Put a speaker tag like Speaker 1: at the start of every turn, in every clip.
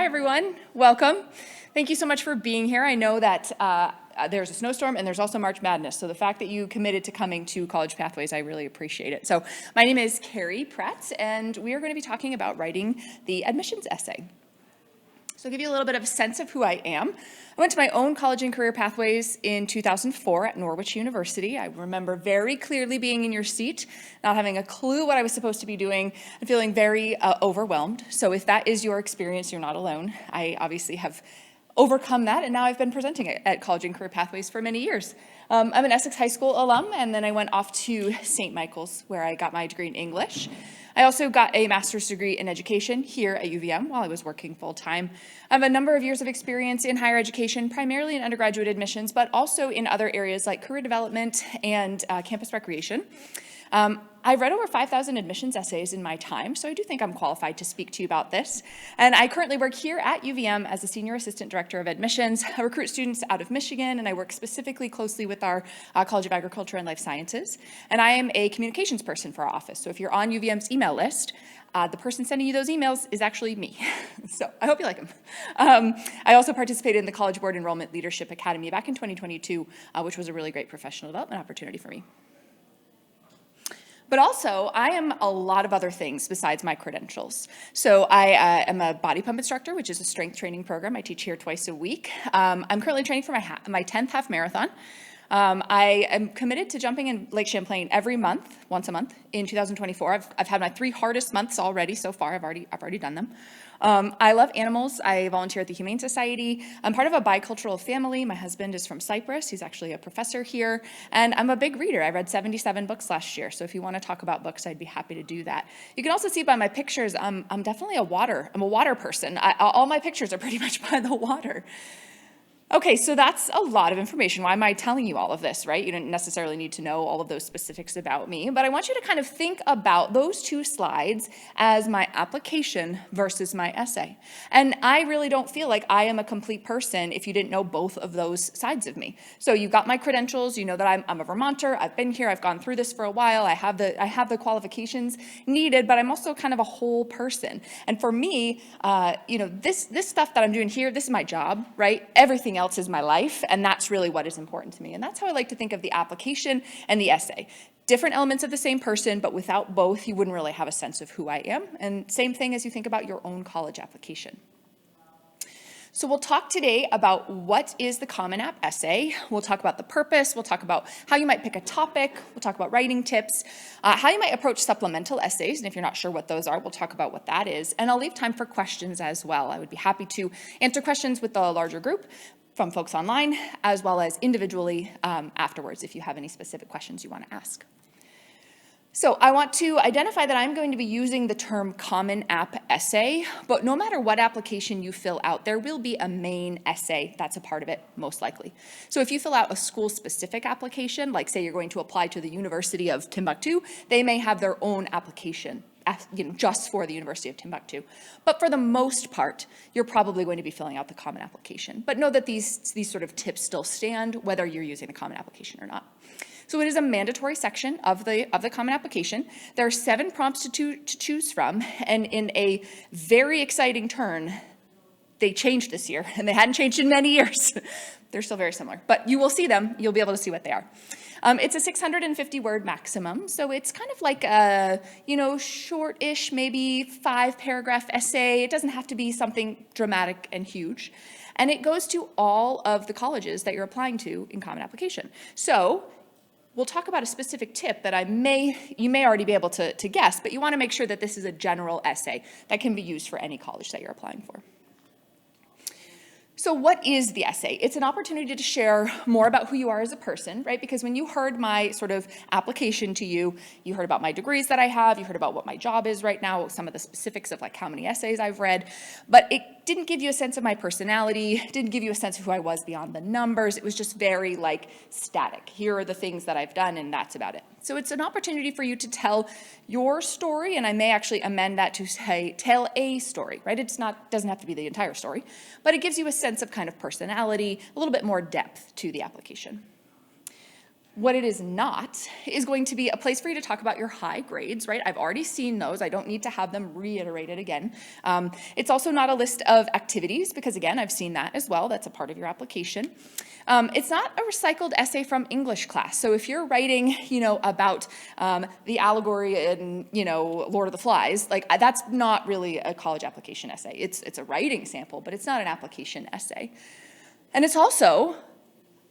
Speaker 1: everyone. Welcome. Thank you so much for being here. I know that there's a snowstorm and there's also March Madness, so the fact that you committed to coming to College Pathways, I really appreciate it. So my name is Carrie Pratt, and we are going to be talking about writing the admissions essay. So I'll give you a little bit of a sense of who I am. I went to my own college and career pathways in 2004 at Norwich University. I remember very clearly being in your seat, not having a clue what I was supposed to be doing, and feeling very overwhelmed. So if that is your experience, you're not alone. I obviously have overcome that, and now I've been presenting it at College and Career Pathways for many years. I'm an Essex High School alum, and then I went off to St. Michael's, where I got my degree in English. I also got a master's degree in education here at UVM while I was working full-time. I have a number of years of experience in higher education, primarily in undergraduate admissions, but also in other areas like career development and campus recreation. I've read over 5,000 admissions essays in my time, so I do think I'm qualified to speak to you about this. And I currently work here at UVM as a Senior Assistant Director of Admissions. I recruit students out of Michigan, and I work specifically closely with our College of Agriculture and Life Sciences. And I am a communications person for our office, so if you're on UVM's email list, the person sending you those emails is actually me. So I hope you like them. I also participated in the College Board Enrollment Leadership Academy back in 2022, which was a really great professional development opportunity for me. But also, I am a lot of other things besides my credentials. So I am a body pump instructor, which is a strength training program. I teach here twice a week. I'm currently training for my 10th half marathon. I am committed to jumping in Lake Champlain every month, once a month, in 2024. I've had my 3 hardest months already so far. I've already done them. I love animals. I volunteer at the Humane Society. I'm part of a bicultural family. My husband is from Cyprus. He's actually a professor here. And I'm a big reader. I read 77 books last year. So if you want to talk about books, I'd be happy to do that. You can also see by my pictures, I'm definitely I'm a water person. All my pictures are pretty much by the water. Okay, so that's a lot of information. Why am I telling you all of this, right? You don't necessarily need to know all of those specifics about me, but I want you to kind of think about those 2 slides as my application versus my essay. And I really don't feel like I am a complete person if you didn't know both of those sides of me. So you've got my credentials, you know that I'm a Vermonter, I've been here, I've gone through this for a while, I have the qualifications needed, but I'm also kind of a whole person. And for me, this stuff that I'm doing here, this is my job, right? Everything else is my life, and that's really what is important to me. And that's how I like to think of the application and the essay. Different elements of the same person, but without both, you wouldn't really have a sense of who I am. And same thing as you think about your own college application. So we'll talk today about what is the Common App essay. We'll talk about the purpose. We'll talk about how you might pick a topic. We'll talk about writing tips, how you might approach supplemental essays. And if you're not sure what those are, we'll talk about what that is. And I'll leave time for questions as well. I would be happy to answer questions with the larger group from folks online, as well as individually afterwards if you have any specific questions you want to ask. So I want to identify that I'm going to be using the term Common App essay, but no matter what application you fill out, there will be a main essay that's a part of it, most likely. So if you fill out a school-specific application, like say you're going to apply to the University of Timbuktu, they may have their own application, just for the University of Timbuktu. But for the most part, you're probably going to be filling out the Common Application. But know that these sort of tips still stand, whether you're using the Common Application or not. So it is a mandatory section of the Common Application. There are 7 prompts to choose from, and in a very exciting turn, they changed this year, and they hadn't changed in many years. They're still very similar, but you will see them. You'll be able to see what they are. It's a 650-word maximum, so it's kind of like a, short-ish, maybe 5-paragraph essay. It doesn't have to be something dramatic and huge. And it goes to all of the colleges that you're applying to in Common Application. So we'll talk about a specific tip that you may already be able to guess, but you want to make sure that this is a general essay that can be used for any college that you're applying for. So what is the essay? It's an opportunity to share more about who you are as a person, right? Because when you heard my sort of application to you, you heard about my degrees that I have, you heard about what my job is right now, some of the specifics of like how many essays I've read, but it didn't give you a sense of my personality, didn't give you a sense of who I was beyond the numbers. It was just very like static. Here are the things that I've done, and that's about it. So it's an opportunity for you to tell your story, and I may actually amend that to say tell a story, right? Doesn't have to be the entire story, but it gives you a sense of kind of personality, a little bit more depth to the application. What it is not is going to be a place for you to talk about your high grades, right? I've already seen those. I don't need to have them reiterated again. It's also not a list of activities because, again, I've seen that as well. That's a part of your application. It's not a recycled essay from English class. So if you're writing, about the allegory in, Lord of the Flies, like that's not really a college application essay. It's a writing sample, but it's not an application essay. And it's also,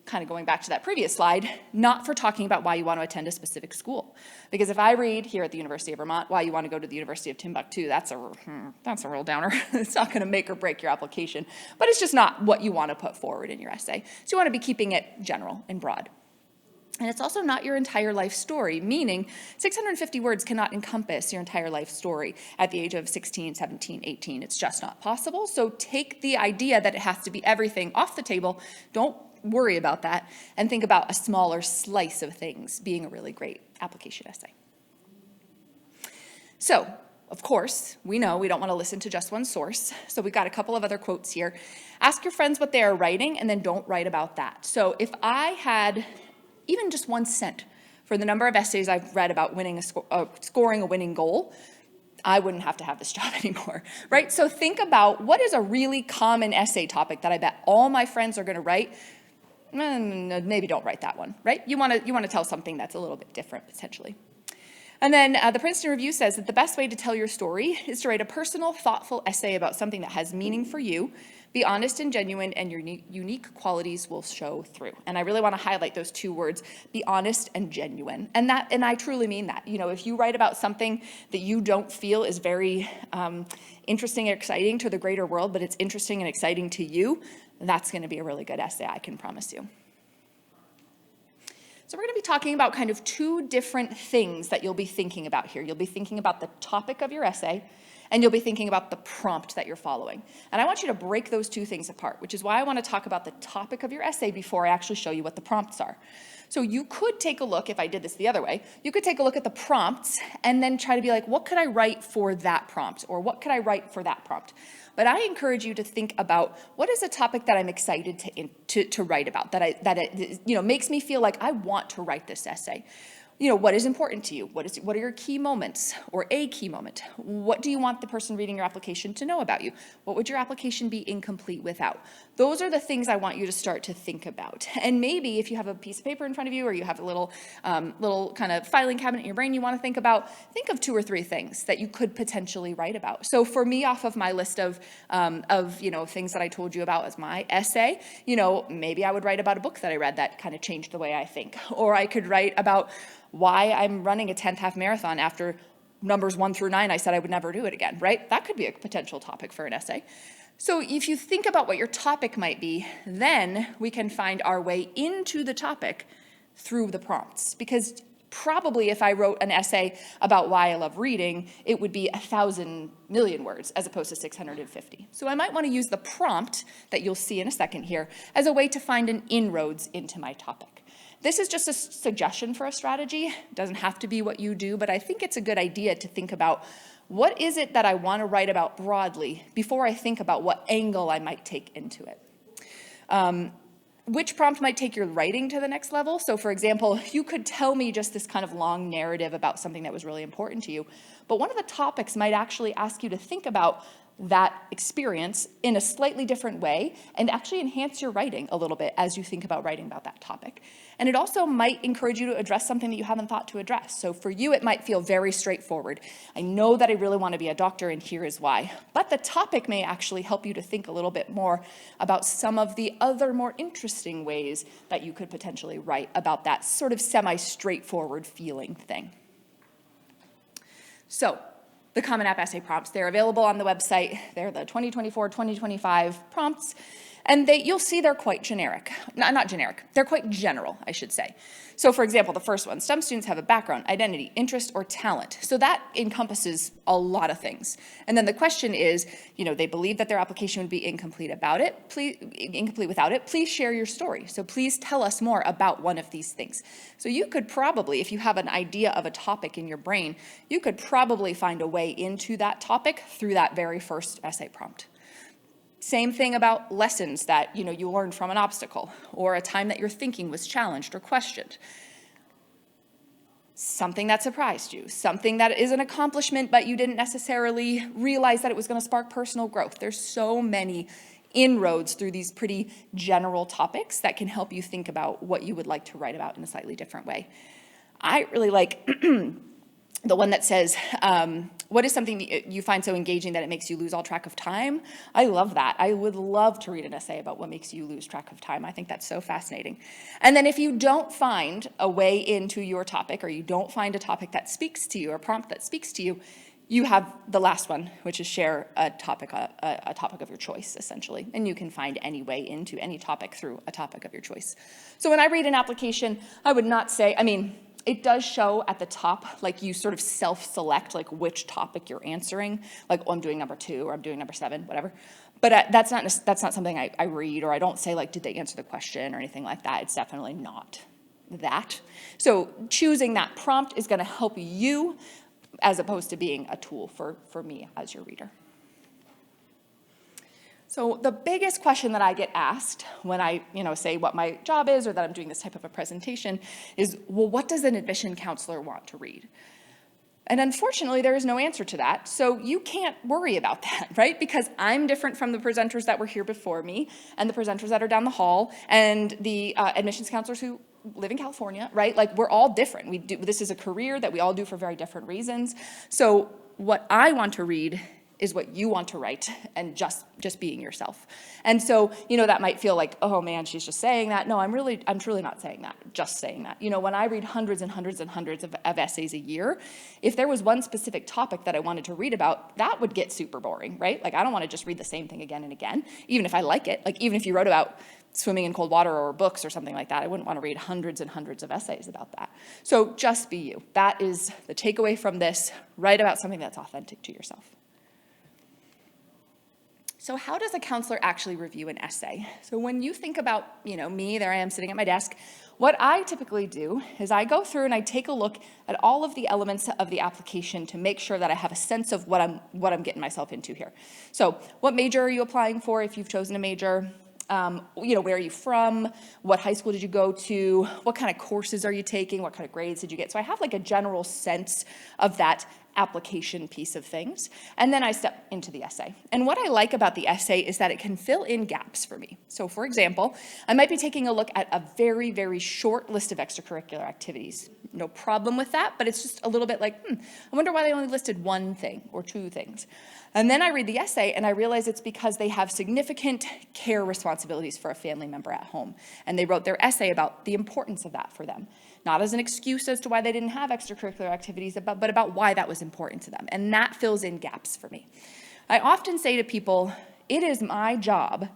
Speaker 1: kind of going back to that previous slide, not for talking about why you want to attend a specific school. Because if I read here at the University of Vermont why you want to go to the University of Timbuktu, that's a real downer. It's not going to make or break your application, but it's just not what you want to put forward in your essay. So you want to be keeping it general and broad. And it's also not your entire life story, meaning 650 words cannot encompass your entire life story at the age of 16, 17, 18. It's just not possible. So take the idea that it has to be everything off the table. Don't worry about that, and think about a smaller slice of things being a really great application essay. So, of course, we know we don't want to listen to just one source, so we've got a couple of other quotes here. Ask your friends what they are writing, and then don't write about that. So if I had even just 1 cent for the number of essays I've read about scoring a winning goal, I wouldn't have to have this job anymore, right? So think about what is a really common essay topic that I bet all my friends are going to write. Maybe don't write that one, right? You want to tell something that's a little bit different potentially. And then the Princeton Review says that the best way to tell your story is to write a personal, thoughtful essay about something that has meaning for you. Be honest and genuine, and your unique qualities will show through. And I really want to highlight those 2 words, be honest and genuine. And I truly mean that. If you write about something that you don't feel is very interesting and exciting to the greater world, but it's interesting and exciting to you, that's going to be a really good essay, I can promise you. So we're going to be talking about kind of 2 different things that you'll be thinking about here. You'll be thinking about the topic of your essay, and you'll be thinking about the prompt that you're following. And I want you to break those 2 things apart, which is why I want to talk about the topic of your essay before I actually show you what the prompts are. So you could take a look, if I did this the other way, you could take a look at the prompts and then try to be like, what could I write for that prompt? Or what could I write for that prompt? But I encourage you to think about what is a topic that I'm excited to write about, that it makes me feel like I want to write this essay. What is important to you? What are your key moments or a key moment? What do you want the person reading your application to know about you? What would your application be incomplete without? Those are the things I want you to start to think about. And maybe if you have a piece of paper in front of you or you have a little kind of filing cabinet in your brain you want to think of 2 or 3 things that you could potentially write about. So for me, off of my list of things that I told you about as my essay, maybe I would write about a book that I read that kind of changed the way I think. Or I could write about why I'm running a 10th half marathon after numbers 1 through 9, I said I would never do it again, right? That could be a potential topic for an essay. So if you think about what your topic might be, then we can find our way into the topic through the prompts. Because probably if I wrote an essay about why I love reading, it would be 1,000 million words as opposed to 650. So I might want to use the prompt that you'll see in a second here as a way to find an inroads into my topic. This is just a suggestion for a strategy. It doesn't have to be what you do, but I think it's a good idea to think about what is it that I want to write about broadly before I think about what angle I might take into it. Which prompt might take your writing to the next level? So for example, you could tell me just this kind of long narrative about something that was really important to you, but one of the topics might actually ask you to think about that experience in a slightly different way and actually enhance your writing a little bit as you think about writing about that topic. And it also might encourage you to address something that you haven't thought to address. So for you, it might feel very straightforward. I know that I really want to be a doctor, and here is why. But the topic may actually help you to think a little bit more about some of the other more interesting ways that you could potentially write about that sort of semi-straightforward feeling thing. So the Common App essay prompts, they're available on the website. They're the 2024-2025 prompts. And you'll see they're quite generic. Not generic, they're quite general, I should say. So for example, the first one, STEM students have a background, identity, interest, or talent. So that encompasses a lot of things. And then the question is, they believe that their application would be incomplete without it. Please share your story. So please tell us more about one of these things. So you could probably, if you have an idea of a topic in your brain, you could probably find a way into that topic through that very first essay prompt. Same thing about lessons that you learned from an obstacle or a time that your thinking was challenged or questioned. something that surprised you, something that is an accomplishment, but you didn't necessarily realize that it was going to spark personal growth. There's so many inroads through these pretty general topics that can help you think about what you would like to write about in a slightly different way. I really like the one that says, what is something that you find so engaging that it makes you lose all track of time? I love that. I would love to read an essay about what makes you lose track of time. I think that's so fascinating. And then if you don't find a way into your topic, or you don't find a topic that speaks to you, or prompt that speaks to you, you have the last one, which is share a topic of your choice, essentially. And you can find any way into any topic through a topic of your choice. So when I read an application, I would not say, it does show at the top, like you sort of self-select like which topic you're answering, like, oh, I'm doing number 2 or I'm doing number 7, whatever. But that's not something I read, or I don't say like, did they answer the question or anything like that. It's definitely not that. So choosing that prompt is going to help you as opposed to being a tool for me as your reader. So the biggest question that I get asked when I say what my job is or that I'm doing this type of a presentation is, well, what does an admission counselor want to read? And unfortunately, there is no answer to that. So you can't worry about that, right? Because I'm different from the presenters that were here before me and the presenters that are down the hall and the admissions counselors who live in California, right? Like, we're all different. This is a career that we all do for very different reasons. So what I want to read is what you want to write, and just being yourself. And so, that might feel like, oh man, she's just saying that. No, I'm truly not saying that, just saying that. When I read hundreds and hundreds and hundreds of essays a year, if there was one specific topic that I wanted to read about, that would get super boring, right? Like, I don't want to just read the same thing again and again, even if I like it. Like, even if you wrote about swimming in cold water or books or something like that, I wouldn't want to read hundreds and hundreds of essays about that. So just be you. That is the takeaway from this. Write about something that's authentic to yourself. So how does a counselor actually review an essay? So when you think about, me, there I am sitting at my desk, what I typically do is I go through and I take a look at all of the elements of the application to make sure that I have a sense of what I'm getting myself into here. So what major are you applying for if you've chosen a major? Where are you from? What high school did you go to? What kind of courses are you taking? What kind of grades did you get? So I have like a general sense of that application piece of things. And then I step into the essay. And what I like about the essay is that it can fill in gaps for me. So for example, I might be taking a look at a very, very short list of extracurricular activities. No problem with that, but it's just a little bit like, I wonder why they only listed one thing or two things. And then I read the essay and I realize it's because they have significant care responsibilities for a family member at home. And they wrote their essay about the importance of that for them. Not as an excuse as to why they didn't have extracurricular activities, but about why that was important to them. And that fills in gaps for me. I often say to people, it is my job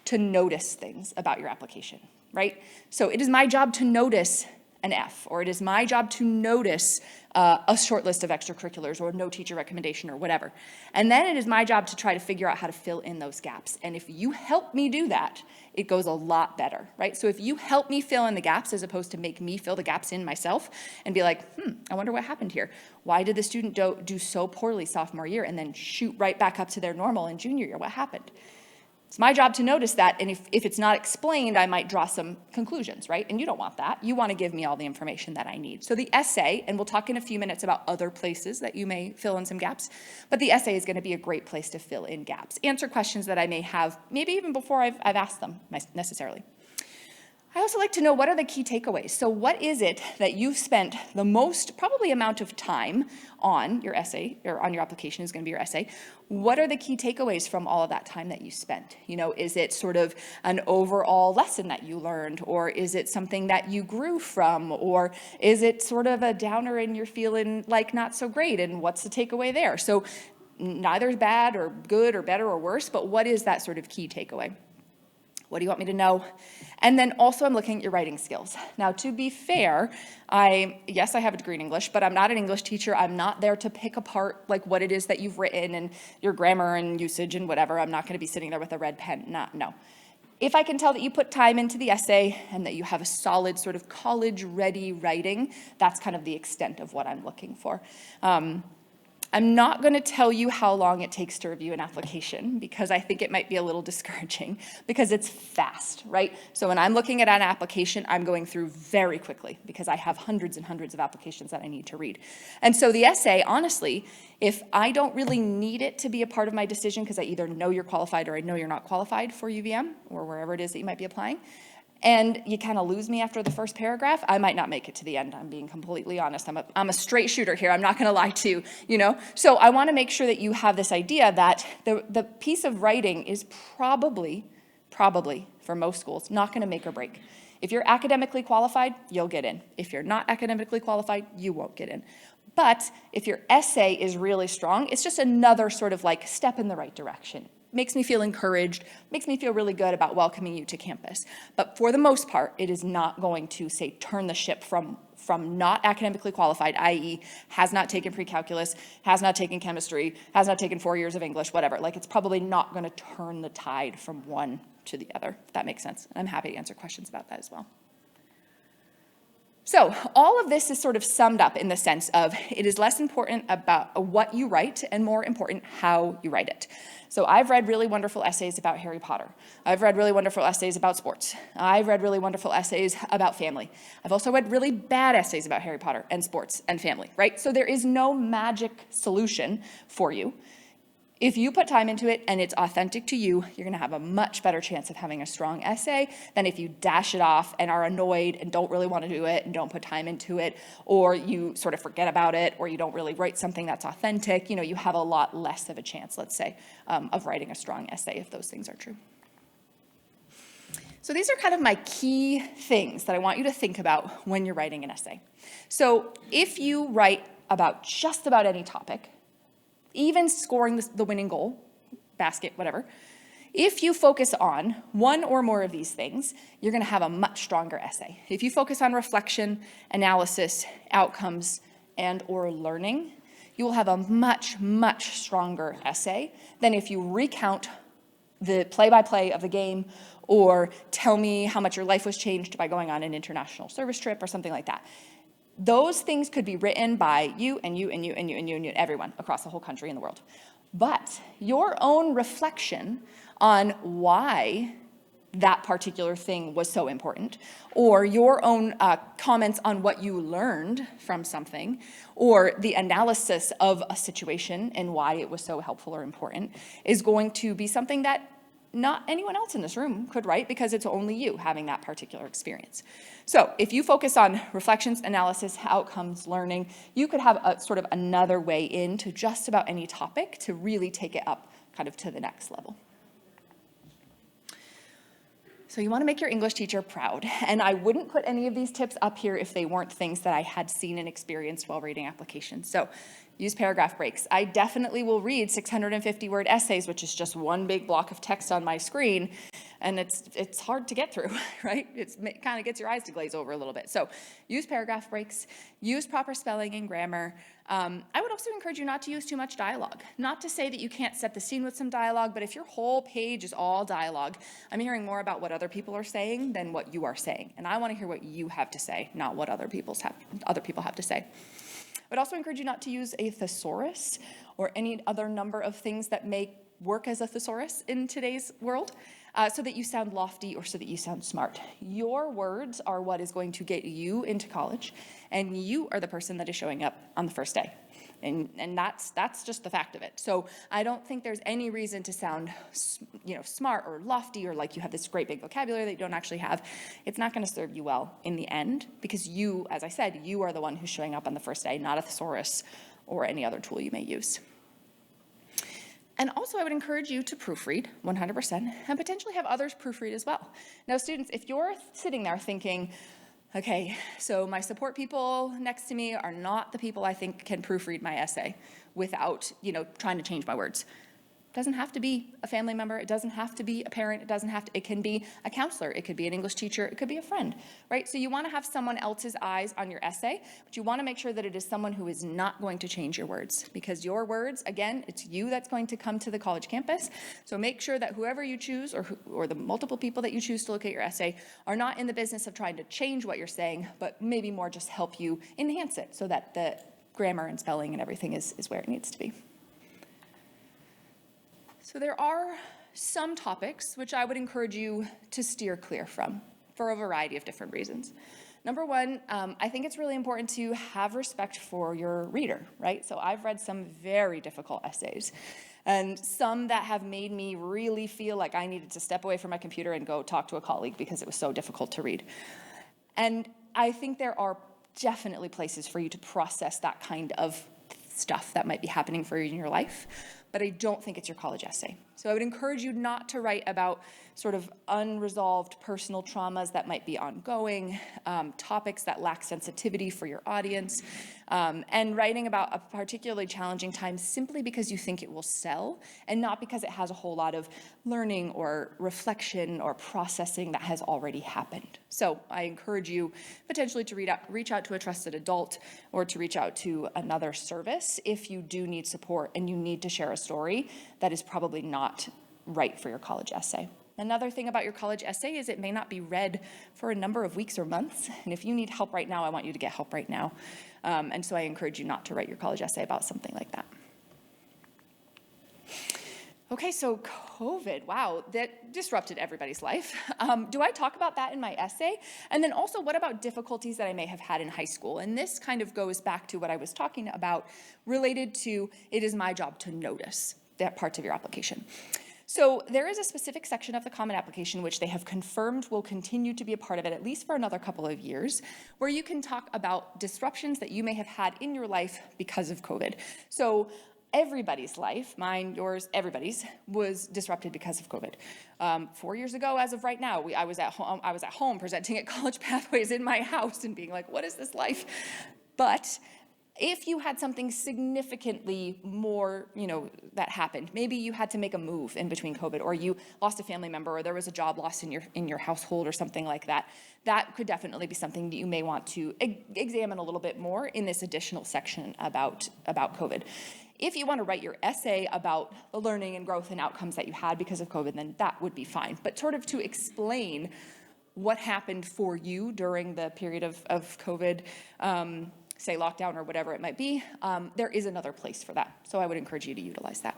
Speaker 1: to notice things about your application, right? So it is my job to notice an F, or it is my job to notice a short list of extracurriculars or no teacher recommendation or whatever. And then it is my job to try to figure out how to fill in those gaps. And if you help me do that, it goes a lot better, right? So if you help me fill in the gaps as opposed to make me fill the gaps in myself and be like, I wonder what happened here. Why did the student do so poorly sophomore year and then shoot right back up to their normal in junior year? What happened? It's my job to notice that, and if it's not explained, I might draw some conclusions, right? And you don't want that. You want to give me all the information that I need. So the essay, and we'll talk in a few minutes about other places that you may fill in some gaps, but the essay is going to be a great place to fill in gaps. Answer questions that I may have, maybe even before I've asked them necessarily. I also like to know, what are the key takeaways? So what is it that you've spent the most probably amount of time on your essay, or on your application is going to be your essay? What are the key takeaways from all of that time that you spent? Is it sort of an overall lesson that you learned, or is it something that you grew from, or is it sort of a downer and you're feeling like not so great, and what's the takeaway there? So neither is bad or good or better or worse, but what is that sort of key takeaway? What do you want me to know? And then also I'm looking at your writing skills. Now, to be fair, yes, I have a degree in English, but I'm not an English teacher. I'm not there to pick apart like what it is that you've written and your grammar and usage and whatever. I'm not going to be sitting there with a red pen. No. If I can tell that you put time into the essay and that you have a solid sort of college-ready writing, that's kind of the extent of what I'm looking for. I'm not going to tell you how long it takes to review an application because I think it might be a little discouraging because it's fast, right? So when I'm looking at an application, I'm going through very quickly because I have hundreds and hundreds of applications that I need to read. And so the essay, honestly, if I don't really need it to be a part of my decision because I either know you're qualified or I know you're not qualified for UVM or wherever it is that you might be applying, and you kind of lose me after the first paragraph, I might not make it to the end. I'm being completely honest. I'm a straight shooter here. I'm not going to lie to you, you know? So I want to make sure that you have this idea that the piece of writing is probably, for most schools, not going to make or break. If you're academically qualified, you'll get in. If you're not academically qualified, you won't get in. But if your essay is really strong, it's just another sort of like step in the right direction. Makes me feel encouraged, makes me feel really good about welcoming you to campus. But for the most part, it is not going to, say, turn the ship from not academically qualified, i.e. has not taken pre-calculus, has not taken chemistry, has not taken 4 years of English, whatever. Like, it's probably not going to turn the tide from one to the other, if that makes sense. I'm happy to answer questions about that as well. So all of this is sort of summed up in the sense of it is less important about what you write and more important how you write it. So I've read really wonderful essays about Harry Potter. I've read really wonderful essays about sports. I've read really wonderful essays about family. I've also read really bad essays about Harry Potter and sports and family, right? So there is no magic solution for you. If you put time into it and it's authentic to you, you're going to have a much better chance of having a strong essay than if you dash it off and are annoyed and don't really want to do it and don't put time into it, or you sort of forget about it, or you don't really write something that's authentic. You know, you have a lot less of a chance, let's say, of writing a strong essay if those things are true. So these are kind of my key things that I want you to think about when you're writing an essay. So if you write about just about any topic, even scoring the winning goal, basket, whatever, if you focus on one or more of these things, you're going to have a much stronger essay. If you focus on reflection, analysis, outcomes, and or learning, you will have a much, much stronger essay than if you recount the play-by-play of the game or tell me how much your life was changed by going on an international service trip or something like that. Those things could be written by you and you and you and you and you and you, everyone across the whole country and the world. But your own reflection on why that particular thing was so important, or your own comments on what you learned from something, or the analysis of a situation and why it was so helpful or important, is going to be something that not anyone else in this room could write because it's only you having that particular experience. So if you focus on reflections, analysis, outcomes, learning, you could have a sort of another way into just about any topic to really take it up kind of to the next level. So you want to make your English teacher proud. And I wouldn't put any of these tips up here if they weren't things that I had seen and experienced while reading applications. So use paragraph breaks. I definitely will read 650-word essays, which is just one big block of text on my screen, and it's hard to get through, right? It kind of gets your eyes to glaze over a little bit. So use paragraph breaks, use proper spelling and grammar. I would also encourage you not to use too much dialogue. Not to say that you can't set the scene with some dialogue, but if your whole page is all dialogue, I'm hearing more about what other people are saying than what you are saying. And I want to hear what you have to say, not what other people have to say. I would also encourage you not to use a thesaurus or any other number of things that may work as a thesaurus in today's world, so that you sound lofty or so that you sound smart. Your words are what is going to get you into college, and you are the person that is showing up on the first day. And that's just the fact of it. So I don't think there's any reason to sound, smart or lofty or like you have this great big vocabulary that you don't actually have. It's not going to serve you well in the end because you, as I said, you are the one who's showing up on the first day, not a thesaurus or any other tool you may use. And also, I would encourage you to proofread 100% and potentially have others proofread as well. Now, students, if you're sitting there thinking, okay, so my support people next to me are not the people I think can proofread my essay without, trying to change my words. It doesn't have to be a family member. It doesn't have to be a parent. It can be a counselor. It could be an English teacher. It could be a friend, right? So you want to have someone else's eyes on your essay, but you want to make sure that it is someone who is not going to change your words, because your words, again, it's you that's going to come to the college campus. So make sure that whoever you choose or the multiple people that you choose to look at your essay are not in the business of trying to change what you're saying, but maybe more just help you enhance it so that the grammar and spelling and everything is where it needs to be. So there are some topics which I would encourage you to steer clear from for a variety of different reasons. Number one, I think it's really important to have respect for your reader, right? So I've read some very difficult essays and some that have made me really feel like I needed to step away from my computer and go talk to a colleague because it was so difficult to read. And I think there are definitely places for you to process that kind of stuff that might be happening for you in your life, but I don't think it's your college essay. So I would encourage you not to write about sort of unresolved personal traumas that might be ongoing, topics that lack sensitivity for your audience, and writing about a particularly challenging time simply because you think it will sell and not because it has a whole lot of learning or reflection or processing that has already happened. So I encourage you potentially to reach out to a trusted adult or to reach out to another service if you do need support and you need to share a story that is probably not right for your college essay. Another thing about your college essay is it may not be read for a number of weeks or months. And if you need help right now, I want you to get help right now. And so I encourage you not to write your college essay about something like that. Okay, so COVID, wow, that disrupted everybody's life. Do I talk about that in my essay? And then also, what about difficulties that I may have had in high school? And this kind of goes back to what I was talking about related to it is my job to notice that parts of your application. So there is a specific section of the Common Application which they have confirmed will continue to be a part of it at least for another couple of years, where you can talk about disruptions that you may have had in your life because of COVID. So everybody's life, mine, yours, everybody's, was disrupted because of COVID. 4 years ago, as of right now, I was at home presenting at College Pathways in my house and being like, what is this life? But if you had something significantly more, that happened, maybe you had to make a move in between COVID, or you lost a family member, or there was a job loss in your household or something like that, that could definitely be something that you may want to examine a little bit more in this additional section about COVID. If you want to write your essay about the learning and growth and outcomes that you had because of COVID, then that would be fine. But sort of to explain what happened for you during the period of COVID, say lockdown or whatever it might be, there is another place for that. So I would encourage you to utilize that.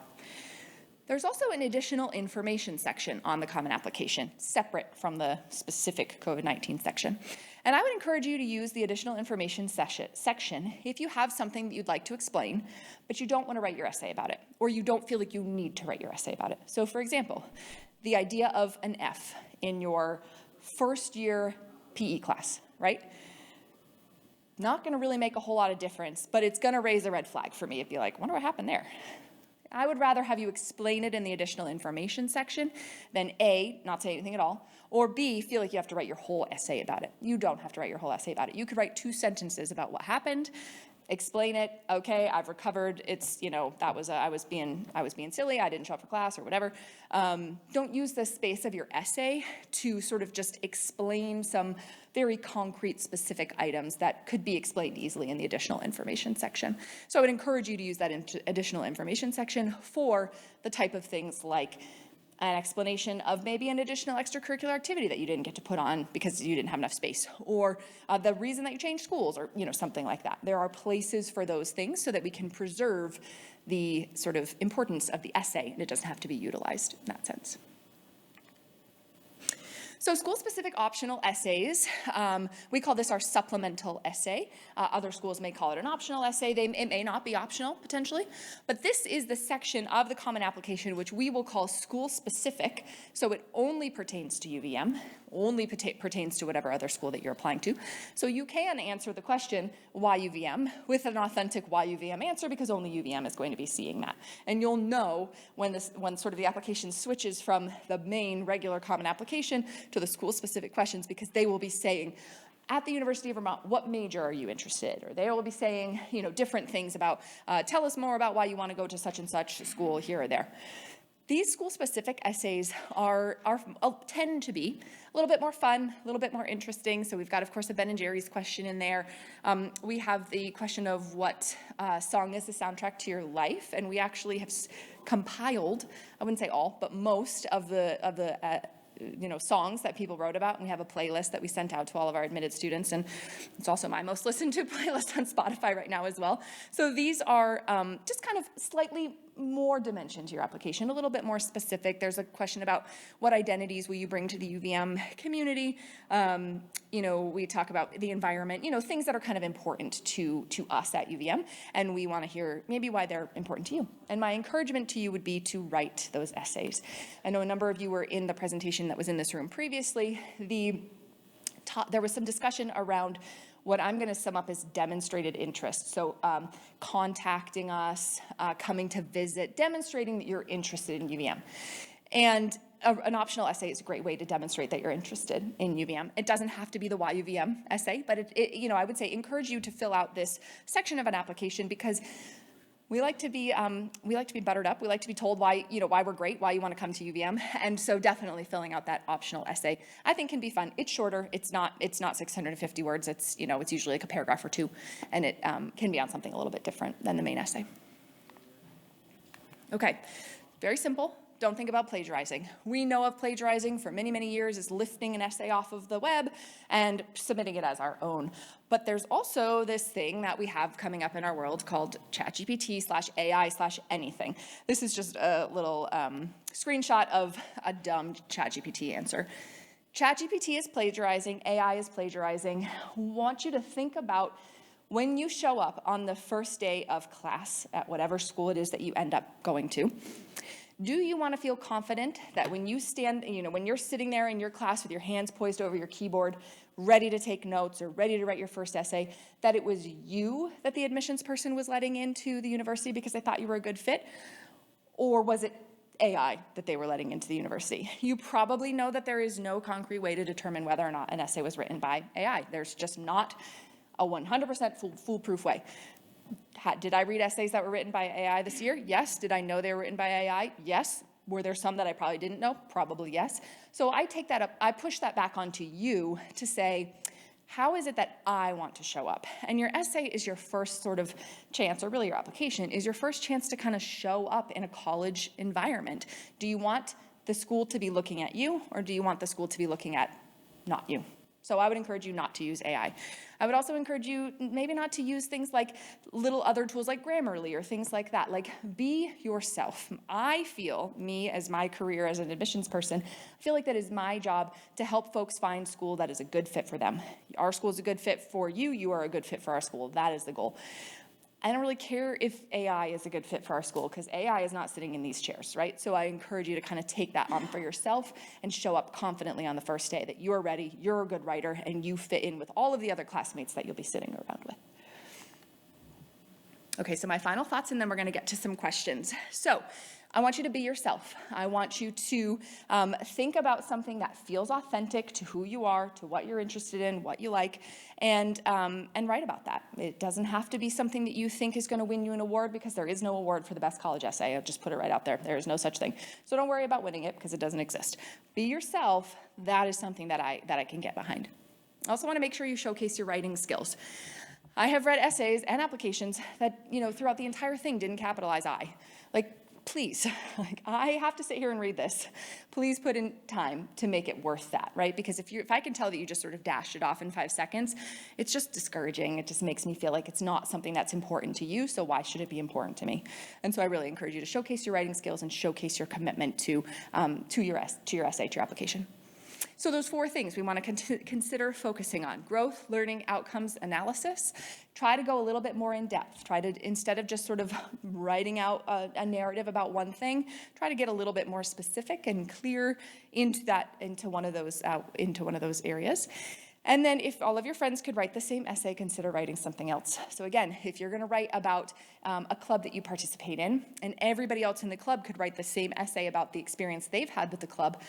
Speaker 1: There's also an additional information section on the Common Application, separate from the specific COVID-19 section. And I would encourage you to use the additional information section if you have something that you'd like to explain, but you don't want to write your essay about it, or you don't feel like you need to write your essay about it. So for example, the idea of an F in your first year PE class, right? Not going to really make a whole lot of difference, but it's going to raise a red flag for me. It'd be like, wonder what happened there. I would rather have you explain it in the additional information section than A, not say anything at all, or B, feel like you have to write your whole essay about it. You don't have to write your whole essay about it. You could write 2 sentences about what happened, explain it, okay, I've recovered, it's, that was, I was being silly, I didn't show up for class or whatever. Don't use the space of your essay to sort of just explain some very concrete, specific items that could be explained easily in the additional information section. So I would encourage you to use that additional information section for the type of things like an explanation of maybe an additional extracurricular activity that you didn't get to put on because you didn't have enough space, or the reason that you changed schools, or something like that. There are places for those things so that we can preserve the sort of importance of the essay, and it doesn't have to be utilized in that sense. So school-specific optional essays, we call this our supplemental essay. Other schools may call it an optional essay. It may not be optional, potentially. But this is the section of the Common Application which we will call school-specific. So it only pertains to UVM, only pertains to whatever other school that you're applying to. So you can answer the question, why UVM, with an authentic why UVM answer, because only UVM is going to be seeing that. And you'll know when sort of the application switches from the main regular Common Application to the school-specific questions, because they will be saying, at the University of Vermont, what major are you interested? Or they will be saying, different things about, tell us more about why you want to go to such and such school here or there. These school-specific essays tend to be a little bit more fun, a little bit more interesting. So we've got, of course, a Ben and Jerry's question in there. We have the question of what song is the soundtrack to your life, and we actually have compiled, I wouldn't say all, but most of the songs that people wrote about, and we have a playlist that we sent out to all of our admitted students, and it's also my most listened to playlist on Spotify right now as well. So these are just kind of slightly more dimension to your application, a little bit more specific. There's a question about what identities will you bring to the UVM community. We talk about the environment, things that are kind of important to us at UVM, and we want to hear maybe why they're important to you. And my encouragement to you would be to write those essays. I know a number of you were in the presentation that was in this room previously. There was some discussion around what I'm going to sum up as demonstrated interest. So contacting us, coming to visit, demonstrating that you're interested in UVM. And an optional essay is a great way to demonstrate that you're interested in UVM. It doesn't have to be the YUVM essay, but I would say encourage you to fill out this section of an application, because we like to be buttered up. We like to be told why we're great, why you want to come to UVM. And so definitely filling out that optional essay, I think, can be fun. It's shorter. It's not 650 words. It's usually like a paragraph or two, and it can be on something a little bit different than the main essay. Okay, very simple. Don't think about plagiarizing. We know of plagiarizing for many, many years as lifting an essay off of the web and submitting it as our own. But there's also this thing that we have coming up in our world called ChatGPT/AI/anything. This is just a little screenshot of a dumb ChatGPT answer. ChatGPT is plagiarizing, AI is plagiarizing. I want you to think about when you show up on the first day of class at whatever school it is that you end up going to. Do you want to feel confident that when you stand, when you're sitting there in your class with your hands poised over your keyboard, ready to take notes or ready to write your first essay, that it was you that the admissions person was letting into the university because they thought you were a good fit? Or was it AI that they were letting into the university? You probably know that there is no concrete way to determine whether or not an essay was written by AI. There's just not a 100% foolproof way. Did I read essays that were written by AI this year? Yes. Did I know they were written by AI? Yes. Were there some that I probably didn't know? Probably yes. So I take that up, I push that back onto you to say, how is it that I want to show up? And your essay is your first sort of chance, or really your application, is your first chance to kind of show up in a college environment. Do you want the school to be looking at you, or do you want the school to be looking at not you? So I would encourage you not to use AI. I would also encourage you maybe not to use things like little other tools like Grammarly or things like that. Like, be yourself. I feel, me as my career as an admissions person, I feel like that is my job to help folks find school that is a good fit for them. Our school is a good fit for you. You are a good fit for our school. That is the goal. I don't really care if AI is a good fit for our school, because AI is not sitting in these chairs, right? So I encourage you to kind of take that on for yourself and show up confidently on the first day that you're ready, you're a good writer, and you fit in with all of the other classmates that you'll be sitting around with. Okay, so my final thoughts, and then we're going to get to some questions. So I want you to be yourself. I want you to think about something that feels authentic to who you are, to what you're interested in, what you like, and write about that. It doesn't have to be something that you think is going to win you an award, because there is no award for the best college essay. I'll just put it right out there. There is no such thing. So don't worry about winning it, because it doesn't exist. Be yourself. That is something that I can get behind. I also want to make sure you showcase your writing skills. I have read essays and applications that, throughout the entire thing didn't capitalize I. Please, I have to sit here and read this. Please put in time to make it worth that, right? Because if I can tell that you just sort of dashed it off in 5 seconds, it's just discouraging. It just makes me feel like it's not something that's important to you, so why should it be important to me? And so I really encourage you to showcase your writing skills and showcase your commitment to your essay, to your application. So those 4 things we want to consider focusing on: growth, learning, outcomes, analysis. Try to go a little bit more in depth. Try to, instead of just sort of writing out a narrative about one thing, try to get a little bit more specific and clear into one of those areas. And then if all of your friends could write the same essay, consider writing something else. So again, if you're going to write about a club that you participate in, and everybody else in the club could write the same essay about the experience they've had with the club,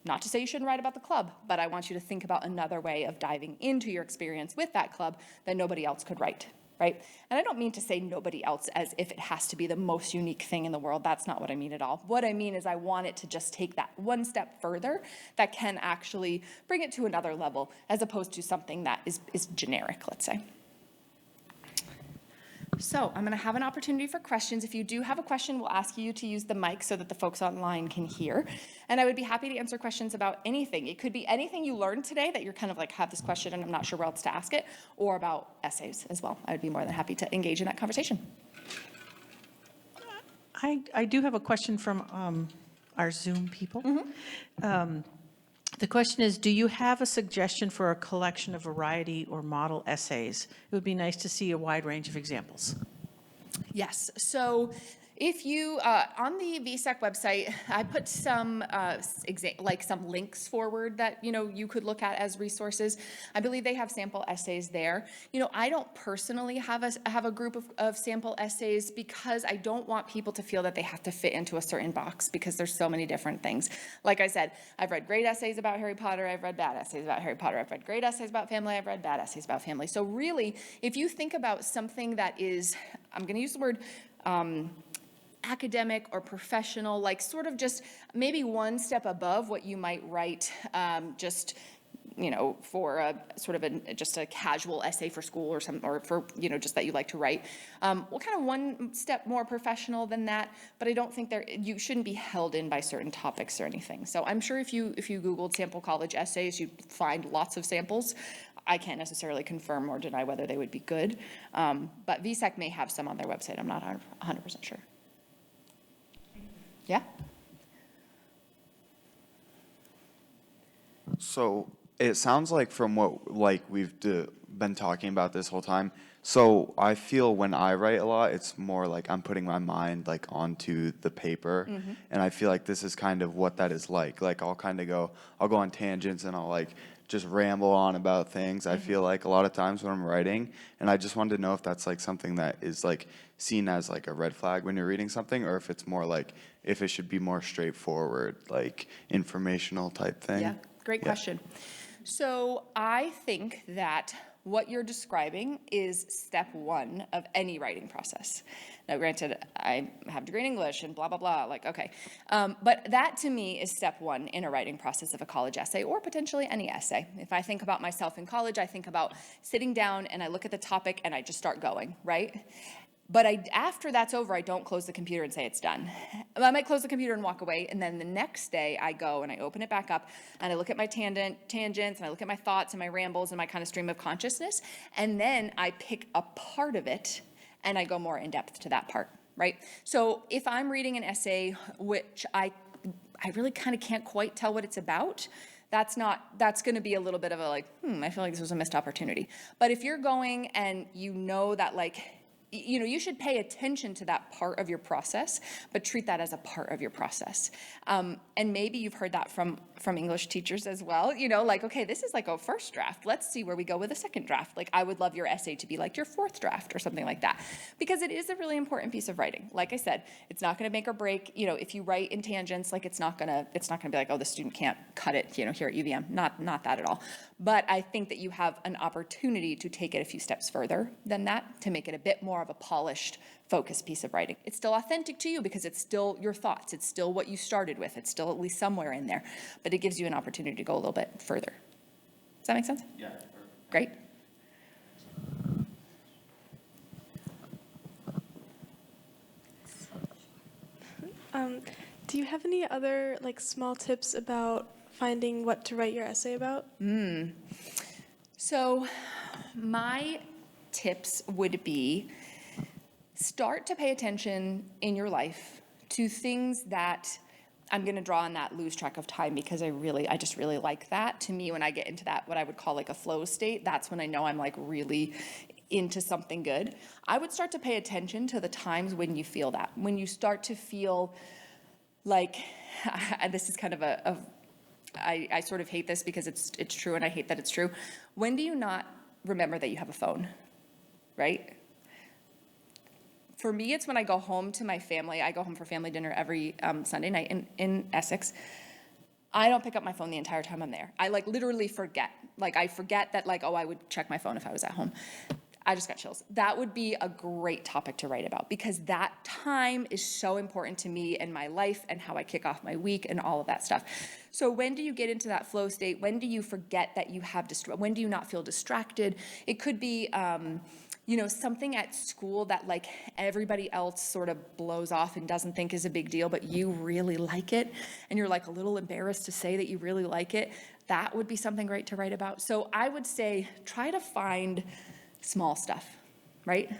Speaker 1: not to say you shouldn't write about the club, but I want you to think about another way of diving into your experience with that club that nobody else could write, right? And I don't mean to say nobody else as if it has to be the most unique thing in the world. That's not what I mean at all. What I mean is I want it to just take that one step further that can actually bring it to another level, as opposed to something that is generic, let's say. So I'm going to have an opportunity for questions. If you do have a question, we'll ask you to use the mic so that the folks online can hear. And I would be happy to answer questions about anything. It could be anything you learned today that you're kind of like, have this question and I'm not sure where else to ask it, or about essays as well. I would be more than happy to engage in that conversation.
Speaker 2: I do have a question from our Zoom people. The question is, do you have a suggestion for a collection of variety or model essays? It would be nice to see a wide range of examples.
Speaker 1: Yes. So if you, on the VSAC website, I put some, some links forward that, you could look at as resources. I believe they have sample essays there. I don't personally have a group of sample essays because I don't want people to feel that they have to fit into a certain box because there's so many different things. Like I said, I've read great essays about Harry Potter. I've read bad essays about Harry Potter. I've read great essays about family. I've read bad essays about family. So really, if you think about something that is, I'm going to use the word, academic or professional, like sort of just maybe one step above what you might write just, for a sort of just a casual essay for school or for, just that you like to write. Well, kind of one step more professional than that, but I don't think you shouldn't be held in by certain topics or anything. So I'm sure if you Googled sample college essays, you'd find lots of samples. I can't necessarily confirm or deny whether they would be good, but VSAC may have some on their website. I'm not 100% sure. Yeah?
Speaker 3: So it sounds like from what we've been talking about this whole time. So I feel when I write a lot, it's more like I'm putting my mind onto the paper, and I feel like this is kind of what that is like. Like I'll go on tangents and I'll just ramble on about things. I feel like a lot of times when I'm writing, and I just wanted to know if that's something that is seen as a red flag when you're reading something, or if it's more if it should be more straightforward, informational type thing.
Speaker 1: Yeah, great question. So I think that what you're describing is step one of any writing process. Now, granted, I have a degree in English and blah, blah, blah, okay. But that to me is step one in a writing process of a college essay or potentially any essay. If I think about myself in college, I think about sitting down and I look at the topic and I just start going, right? But after that's over, I don't close the computer and say it's done. I might close the computer and walk away, and then the next day I go and I open it back up and I look at my tangents and I look at my thoughts and my rambles and my kind of stream of consciousness, and then I pick a part of it and I go more in depth to that part, right? So if I'm reading an essay which I really kind of can't quite tell what it's about, that's going to be a little bit of a I feel like this was a missed opportunity. But if you're going and that you should pay attention to that part of your process, but treat that as a part of your process. And maybe you've heard that from English teachers as well, okay, this is a first draft. Let's see where we go with a second draft. I would love your essay to be your fourth draft or something like that, because it is a really important piece of writing. Like I said, it's not going to make or break, if you write in tangents, it's not going to be oh, the student can't cut it, here at UVM, not that at all. But I think that you have an opportunity to take it a few steps further than that, to make it a bit more of a polished, focused piece of writing. It's still authentic to you because it's still your thoughts. It's still what you started with. It's still at least somewhere in there, but it gives you an opportunity to go a little bit further. Does that make sense?
Speaker 3: Yeah.
Speaker 1: Great.
Speaker 4: Do you have any other small tips about finding what to write your essay about?
Speaker 1: So my tips would be start to pay attention in your life to things that I'm going to draw on that lose track of time, because I just really like that. To me, when I get into that, what I would call a flow state, that's when I know I'm really into something good. I would start to pay attention to the times when you feel that, when you start to feel and this is kind of I sort of hate this because it's true and I hate that it's true. When do you not remember that you have a phone, right? For me, it's when I go home to my family. I go home for family dinner every Sunday night in Essex. I don't pick up my phone the entire time I'm there. I literally forget. I forget that I would check my phone if I was at home. I just got chills. That would be a great topic to write about, because that time is so important to me and my life and how I kick off my week and all of that stuff. So when do you get into that flow state? When do you forget that you have when do you not feel distracted? It could be, something at school that like everybody else sort of blows off and doesn't think is a big deal, but you really like it, and you're like a little embarrassed to say that you really like it, that would be something great to write about. So I would say try to find small stuff, right?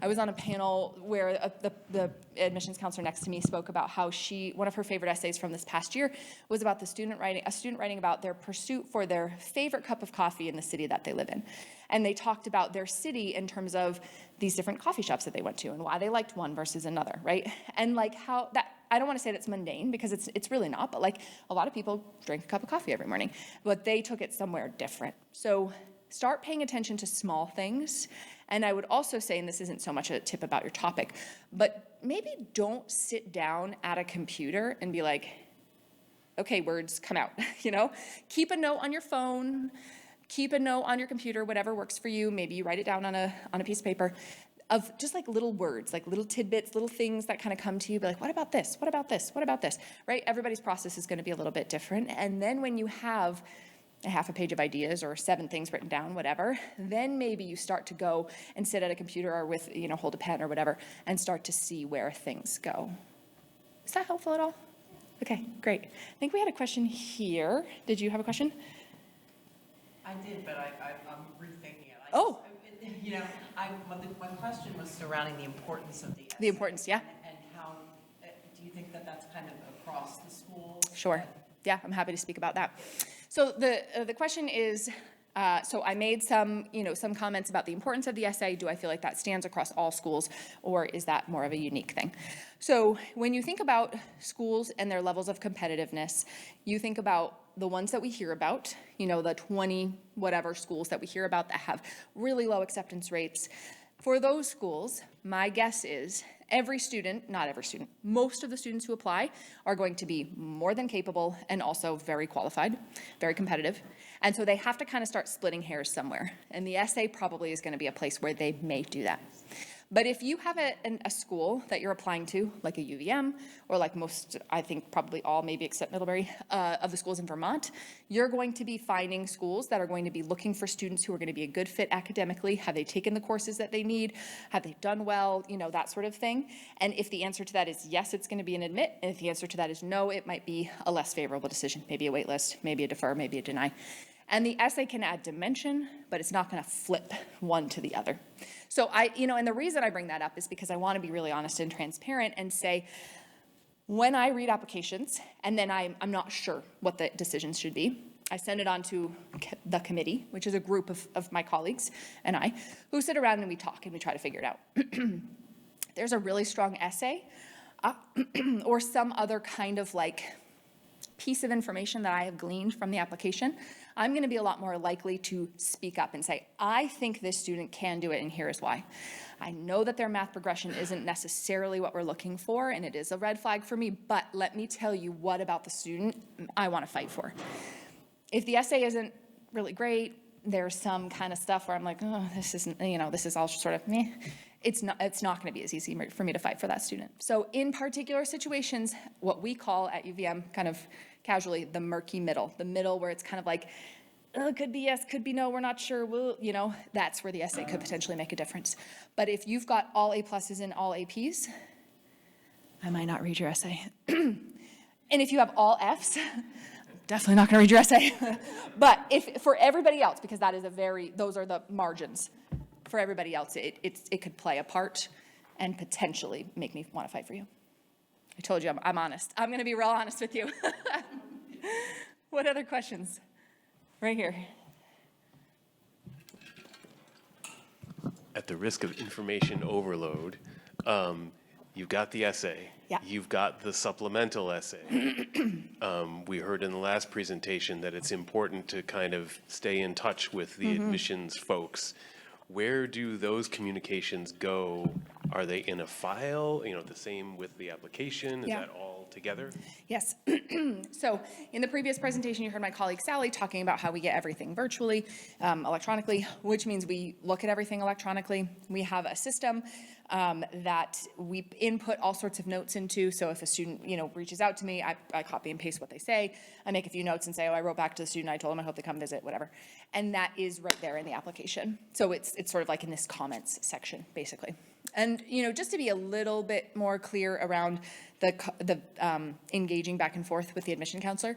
Speaker 1: I was on a panel where the admissions counselor next to me spoke about how one of her favorite essays from this past year was about a student writing about their pursuit for their favorite cup of coffee in the city that they live in. And they talked about their city in terms of these different coffee shops that they went to and why they liked one versus another, right? And like how that, I don't want to say that's mundane because it's really not, but like a lot of people drink a cup of coffee every morning, but they took it somewhere different. So start paying attention to small things. And I would also say, and this isn't so much a tip about your topic, but maybe don't sit down at a computer and be like, okay, words come out, Keep a note on your phone, keep a note on your computer, whatever works for you. Maybe you write it down on a piece of paper of just like little words, like little tidbits, little things that kind of come to you, be like, what about this? What about this? What about this? Right? Everybody's process is going to be a little bit different. And then when you have a half a page of ideas or 7 things written down, whatever, then maybe you start to go and sit at a computer or with, hold a pen or whatever and start to see where things go. Is that helpful at all? Okay, great. I think we had a question here. Did you have a question?
Speaker 5: I did, but I'm rethinking it. My question was surrounding the importance of the essay.
Speaker 1: The importance, yeah.
Speaker 5: And how, do you think that that's kind of across the schools?
Speaker 1: Sure. Yeah, I'm happy to speak about that. So the question is, so I made some comments about the importance of the essay. Do I feel like that stands across all schools, or is that more of a unique thing? So when you think about schools and their levels of competitiveness, you think about the ones that we hear about, the 20 whatever schools that we hear about that have really low acceptance rates. For those schools, my guess is not every student, most of the students who apply are going to be more than capable and also very qualified, very competitive. And so they have to kind of start splitting hairs somewhere. And the essay probably is going to be a place where they may do that. But if you have a school that you're applying to, like a UVM, or like most, I think probably all, maybe except Middlebury, of the schools in Vermont, you're going to be finding schools that are going to be looking for students who are going to be a good fit academically. Have they taken the courses that they need? Have they done well? That sort of thing. And if the answer to that is yes, it's going to be an admit. And if the answer to that is no, it might be a less favorable decision, maybe a wait list, maybe a defer, maybe a deny. And the essay can add dimension, but it's not going to flip one to the other. So and the reason I bring that up is because I want to be really honest and transparent and say, when I read applications and then I'm not sure what the decisions should be, I send it on to the committee, which is a group of my colleagues and I, who sit around and we talk and we try to figure it out. There's a really strong essay or some other kind of like piece of information that I have gleaned from the application, I'm going to be a lot more likely to speak up and say, I think this student can do it, and here is why. I know that their math progression isn't necessarily what we're looking for, and it is a red flag for me, but let me tell you what about the student I want to fight for. If the essay isn't really great, there's some kind of stuff where I'm like, oh, this isn't, this is all sort of meh. It's not going to be as easy for me to fight for that student. So in particular situations, what we call at UVM kind of casually the murky middle, the middle where it's kind of like, oh, could be yes, could be no, we're not sure, that's where the essay could potentially make a difference. But if you've got all A pluses and all APs, I might not read your essay. And if you have all Fs, definitely not going to read your essay. But if for everybody else, because that is those are the margins. For everybody else, it could play a part and potentially make me want to fight for you. I told you I'm honest. I'm going to be real honest with you. What other questions? Right here.
Speaker 6: At the risk of information overload, you've got the essay.
Speaker 1: Yeah.
Speaker 6: You've got the supplemental essay. We heard in the last presentation that it's important to kind of stay in touch with the admissions folks. Where do those communications go? Are they in a file? The same with the application? Is
Speaker 1: Yeah.
Speaker 6: that all together?
Speaker 1: Yes. So in the previous presentation, you heard my colleague Sally talking about how we get everything virtually, electronically, which means we look at everything electronically. We have a system that we input all sorts of notes into. So if a student, reaches out to me, I copy and paste what they say. I make a few notes and say, oh, I wrote back to the student. I told them I hope they come visit, whatever. And that is right there in the application. So it's sort of like in this comments section, basically. And, just to be a little bit more clear around the engaging back and forth with the admission counselor,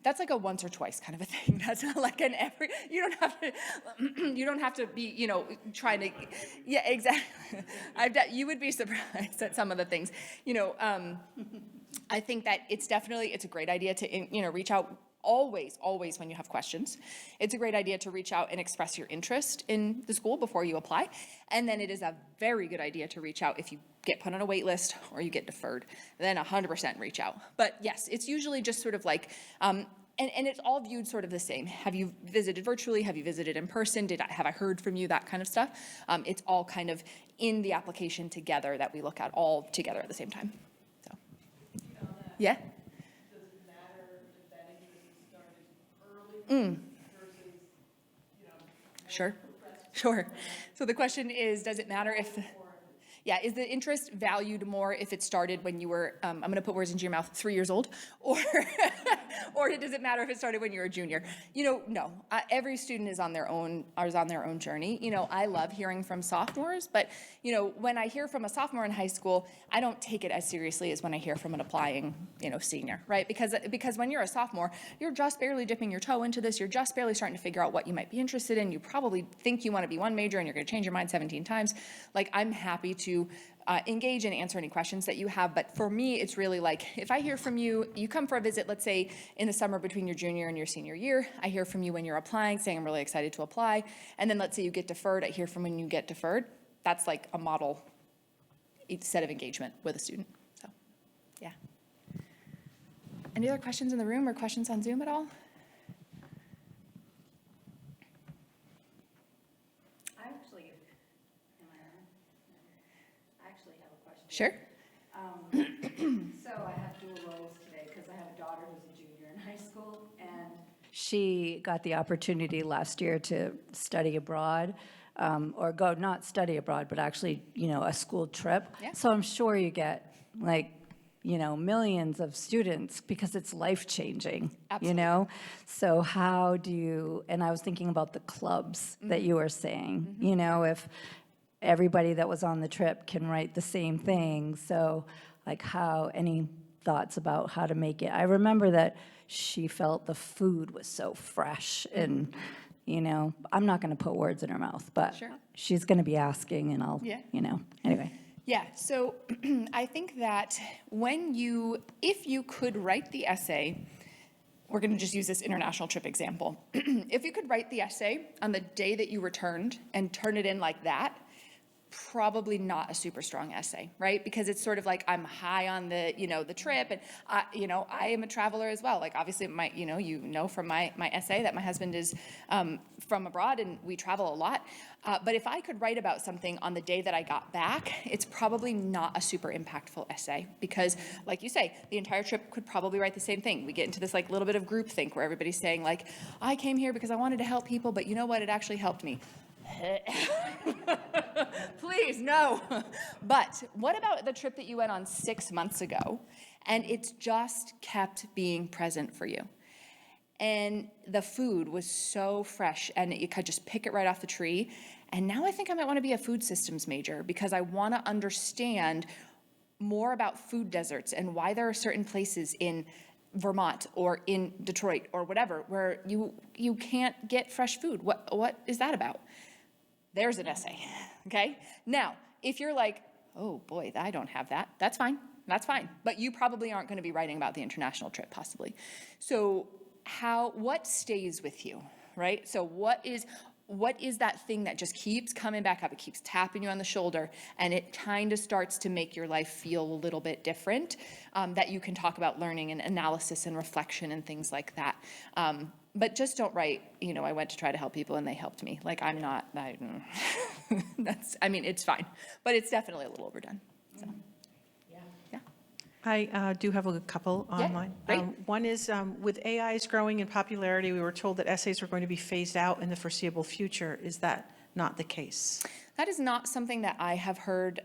Speaker 1: that's like a once or twice kind of a thing. That's not like an every, you don't have to be, trying to, yeah, exactly. You would be surprised at some of the things, I think that it's a great idea to, reach out always when you have questions. It's a great idea to reach out and express your interest in the school before you apply. And then it is a very good idea to reach out if you get put on a wait list or you get deferred, then 100% reach out. But yes, it's usually just sort of like, and it's all viewed sort of the same. Have you visited virtually? Have you visited in person? Have I heard from you? That kind of stuff. It's all kind of in the application together that we look at all together at the same time. So, yeah. Sure. So the question is, does it matter if, is the interest valued more if it started when you were, I'm going to put words into your mouth, 3 years old, or does it matter if it started when you were a junior? No. Every student is on their own journey. I love hearing from sophomores, but when I hear from a sophomore in high school, I don't take it as seriously as when I hear from an applying, senior, right? Because when you're a sophomore, you're just barely dipping your toe into this. You're just barely starting to figure out what you might be interested in. You probably think you want to be one major and you're going to change your mind 17 times. Like, I'm happy to engage and answer any questions that you have. But for me, it's really like, if I hear from you, you come for a visit, let's say in the summer between your junior and your senior year, I hear from you when you're applying, saying I'm really excited to apply. And then let's say you get deferred, I hear from when you get deferred. That's like a model set of engagement with a student. So, yeah. Any other questions in the room or questions on Zoom at all? Sure.
Speaker 5: So I have dual roles today because I have a daughter who's a junior in high school, and she got the opportunity last year to study abroad, or go, not study abroad, but actually, a school trip.
Speaker 1: Yeah.
Speaker 5: So I'm sure you get millions of students because it's life-changing,
Speaker 1: Absolutely.
Speaker 5: So how do you, and I was thinking about the clubs that you were saying, if everybody that was on the trip can write the same thing. So any thoughts about how to make it? I remember that she felt the food was so fresh and, I'm not going to put words in her mouth, but
Speaker 1: Sure.
Speaker 5: she's going to be asking and I'll, anyway.
Speaker 1: Yeah, so I think that if you could write the essay, we're going to just use this international trip example. If you could write the essay on the day that you returned and turn it in like that, probably not a super strong essay, right? Because it's sort of like I'm high on the trip, and I am a traveler as well. Like, obviously, from my essay that my husband is from abroad and we travel a lot. But if I could write about something on the day that I got back, it's probably not a super impactful essay because, like you say, the entire trip could probably write the same thing. We get into this little bit of groupthink where everybody's saying I came here because I wanted to help people, but you know what? It actually helped me. Please, no. But what about the trip that you went on 6 months ago and it's just kept being present for you? And the food was so fresh and you could just pick it right off the tree. And now I think I might want to be a food systems major because I want to understand more about food deserts and why there are certain places in Vermont or in Detroit or whatever where you can't get fresh food. What is that about? There's an essay, okay? Now, if you're like, oh boy, I don't have that, that's fine. But you probably aren't going to be writing about the international trip, possibly. So what stays with you, right? So what is that thing that just keeps coming back up? It keeps tapping you on the shoulder, and it kind of starts to make your life feel a little bit different, that you can talk about learning and analysis and reflection and things like that. But just don't write, I went to try to help people and they helped me. It's fine, but it's definitely a little overdone. So, yeah.
Speaker 2: I do have a couple
Speaker 1: Yeah,
Speaker 2: online.
Speaker 1: great.
Speaker 2: One is, with AI's growing in popularity, we were told that essays were going to be phased out in the foreseeable future. Is that not the case?
Speaker 1: That is not something that I have heard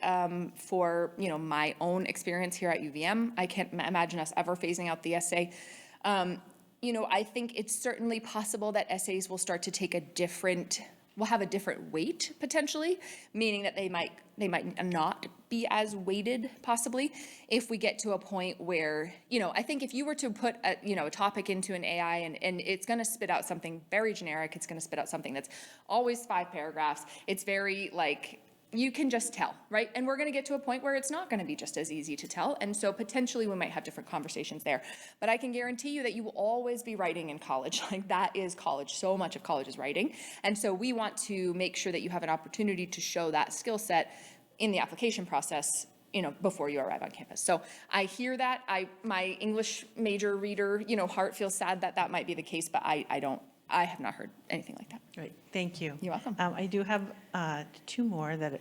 Speaker 1: for, my own experience here at UVM. I can't imagine us ever phasing out the essay. I think it's certainly possible that essays will start to take will have a different weight potentially, meaning that they might not be as weighted possibly if we get to a point where, I think if you were to put a topic into an AI and it's going to spit out something very generic, it's going to spit out something that's always 5 paragraphs. It's very you can just tell, right? And we're going to get to a point where it's not going to be just as easy to tell. And so potentially we might have different conversations there. But I can guarantee you that you will always be writing in college. That is college. So much of college is writing. And so we want to make sure that you have an opportunity to show that skill set in the application process, before you arrive on campus. So I hear that. My English major reader, heart feels sad that might be the case, but I have not heard anything like that.
Speaker 2: Great, thank you.
Speaker 1: You're welcome.
Speaker 2: I do have 2 more that have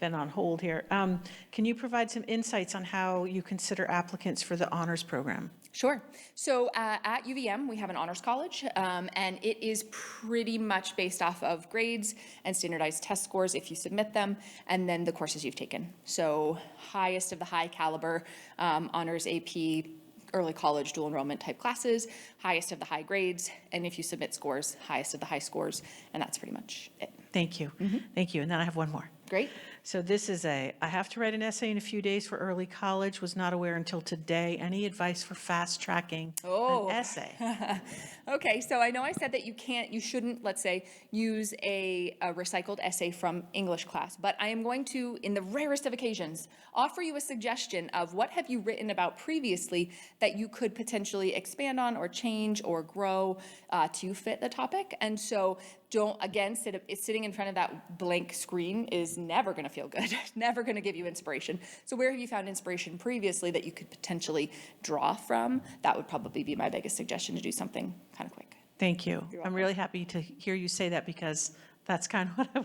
Speaker 2: been on hold here. Can you provide some insights on how you consider applicants for the honors program?
Speaker 1: Sure. So at UVM, we have an honors college, and it is pretty much based off of grades and standardized test scores if you submit them, and then the courses you've taken. So highest of the high caliber honors AP, early college, dual enrollment type classes, highest of the high grades, and if you submit scores, highest of the high scores, and that's pretty much it.
Speaker 2: Thank you. Thank you. And then I have one more.
Speaker 1: Great.
Speaker 2: So this is I have to write an essay in a few days for early college, was not aware until today. Any advice for fast tracking an essay?
Speaker 1: Okay, so I know I said that you shouldn't, let's say, use a recycled essay from English class, but I am going to, in the rarest of occasions, offer you a suggestion of what have you written about previously that you could potentially expand on or change or grow to fit the topic. And so sitting in front of that blank screen is never going to feel good, never going to give you inspiration. So where have you found inspiration previously that you could potentially draw from? That would probably be my biggest suggestion, to do something kind of quick.
Speaker 2: Thank you. I'm really happy to hear you say that, because that's kind of what I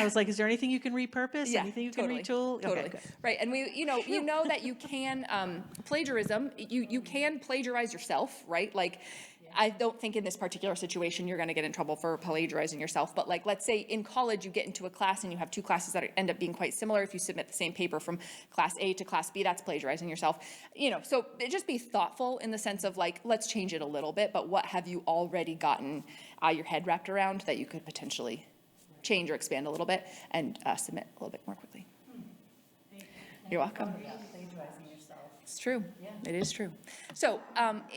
Speaker 2: was like, is there anything you can repurpose?
Speaker 1: Yeah,
Speaker 2: Anything you
Speaker 1: totally,
Speaker 2: can retool?
Speaker 1: Totally.
Speaker 2: Okay, good.
Speaker 1: Right, and you know that you can, plagiarism, you can plagiarize yourself, right? I don't think in this particular situation you're going to get in trouble for plagiarizing yourself, but let's say in college you get into a class and you have 2 classes that end up being quite similar. If you submit the same paper from class A to class B, that's plagiarizing yourself. So just be thoughtful in the sense of let's change it a little bit, but what have you already gotten your head wrapped around that you could potentially change or expand a little bit and submit a little bit more quickly. You're welcome. It's true. It is true. So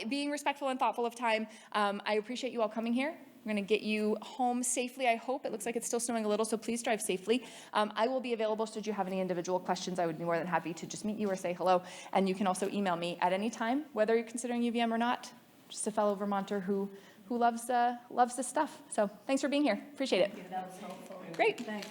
Speaker 1: being respectful and thoughtful of time, I appreciate you all coming here. I'm going to get you home safely, I hope. It looks like it's still snowing a little, so please drive safely. I will be available should you have any individual questions. I would be more than happy to just meet you or say hello. And you can also email me at any time, whether you're considering UVM or not. Just a fellow Vermonter who loves this stuff. So thanks for being here. Appreciate it.
Speaker 5: That was helpful.
Speaker 1: Great.
Speaker 5: Thanks.